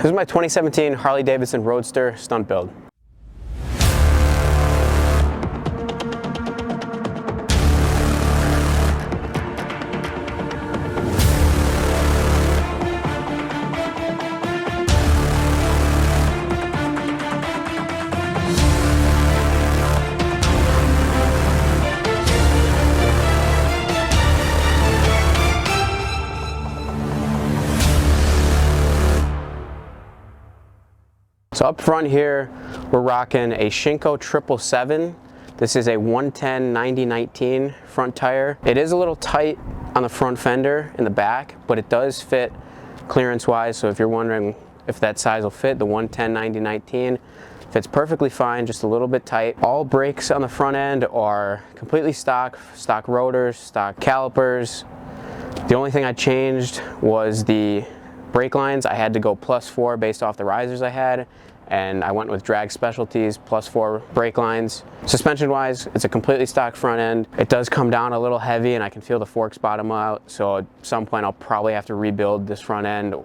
This is my 2017 Harley Davidson Roadster stunt build. So up front here, we're rocking a Shinko 777. This is a 110/90/19 front tire. It is a little tight on the front fender in the back, but it does fit clearance-wise. So if you're wondering if that size will fit, the 110/90/19 fits perfectly fine, just a little bit tight. All brakes on the front end are completely stock rotors, stock calipers. The only thing I changed was the brake lines. I had to go +4 based off the risers I had, and I went with drag Specialties +4 brake lines. Suspension wise, it's a completely stock front end. It does come down a little heavy and I can feel the forks bottom out, so at some point I'll probably have to rebuild this front end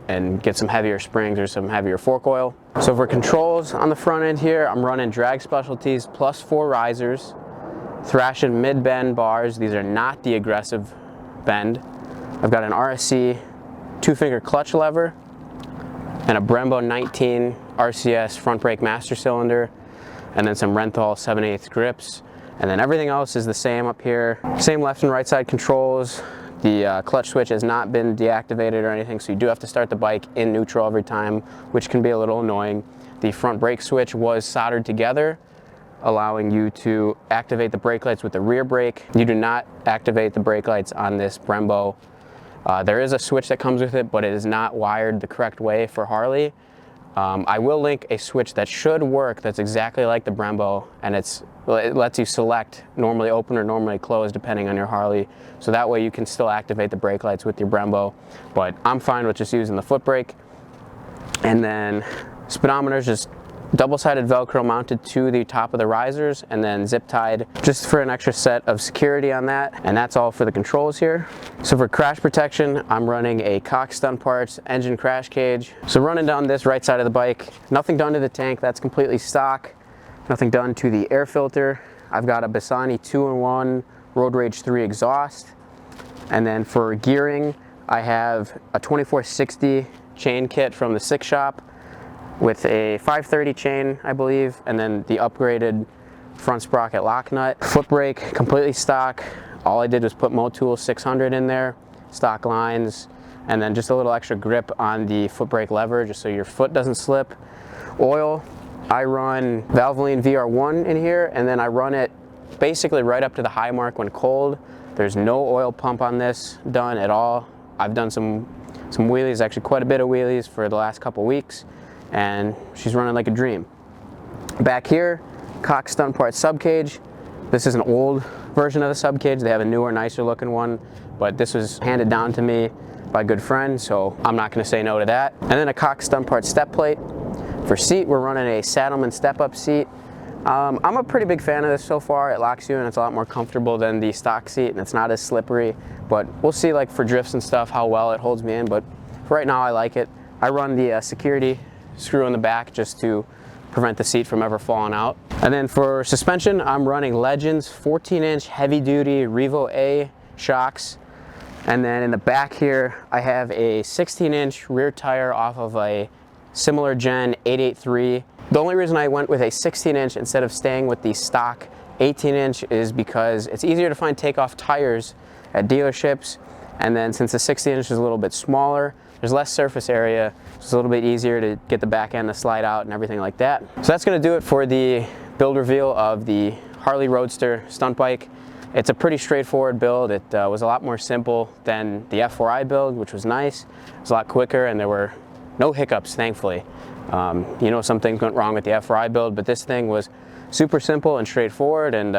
and get some heavier springs or some heavier fork oil. So for controls on the front end here, I'm running drag Specialties +4 risers, Thrashin mid-bend bars. These are not the aggressive bend. I've got an RSC 2-finger clutch lever and a Brembo 19 RCS front brake master cylinder, and then some Renthal 7/8 grips, and then everything else is the same up here. Same left and right side controls. The clutch switch has not been deactivated or anything, so you do have to start the bike in neutral every time, which can be a little annoying. The front brake switch was soldered together, allowing you to activate the brake lights with the rear brake. You do not activate the brake lights on this Brembo. There is a switch that comes with it, but it is not wired the correct way for Harley. I will link a switch that should work that's exactly like the Brembo, and it lets you select normally open or normally closed depending on your Harley, so that way you can still activate the brake lights with your Brembo. But I'm fine with just using the foot brake. And then speedometers, just double-sided Velcro mounted to the top of the risers and then zip tied just for an extra set of security on that. And that's all for the controls here. So for crash protection, I'm running a Cox Stunt Parts engine crash cage. So running down this right side of the bike, nothing done to the tank, that's completely stock. Nothing done to the air filter. I've got a Bassani 2-in-1 Road Rage 3 exhaust. And then for gearing, I have a 2460 chain kit from TheSicShop with a 530 chain, I believe, and then the upgraded front sprocket lock nut. Foot brake, completely stock. All I did was put Motul 600 in there, stock lines, and then just a little extra grip on the foot brake lever just so your foot doesn't slip. Oil, I run Valvoline VR1 in here, and then I run it basically right up to the high mark when cold. There's no oil pump on this done at all. I've done some wheelies, actually quite a bit of wheelies for the last couple weeks, and she's running like a dream. Back here, Cox Stunt Parts Subcage. This is an old version of the Subcage. They have a newer, nicer looking one, but this was handed down to me by a good friend, so I'm not gonna say no to that. And then a Cox Stunt Parts step plate. For seat, we're running a Saddlemen step-up seat. I'm a pretty big fan of this so far. It locks you and it's a lot more comfortable than the stock seat, and it's not as slippery, but we'll see like for drifts and stuff how well it holds me in, but for right now I like it. I run the security screw in the back just to prevent the seat from ever falling out. And then for suspension, I'm running Legends 14-inch heavy-duty REVO-A shocks. And then in the back here, I have a 16-inch rear tire off of a similar gen 883. The only reason I went with a 16-inch instead of staying with the stock 18-inch is because it's easier to find takeoff tires at dealerships. And then since the 16-inch is a little bit smaller, there's less surface area, so it's a little bit easier to get the back end to slide out and everything like that. So that's gonna do it for the build reveal of the Harley Roadster stunt bike. It's a pretty straightforward build. It was a lot more simple than the F4i build, which was nice. It was a lot quicker and there were no hiccups, thankfully. You know, some things went wrong with the F4i build, but this thing was super simple and straightforward, and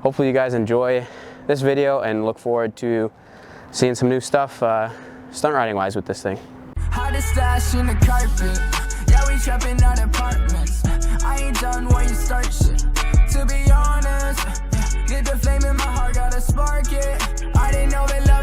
hopefully you guys enjoy this video and look forward to seeing some new stuff stunt riding wise with this thing. Hottest stash in the carpet. Yeah, we trapping out apartments. I ain't done where you start shit. To be honest, get the flame in my heart, gotta spark it. I didn't know that love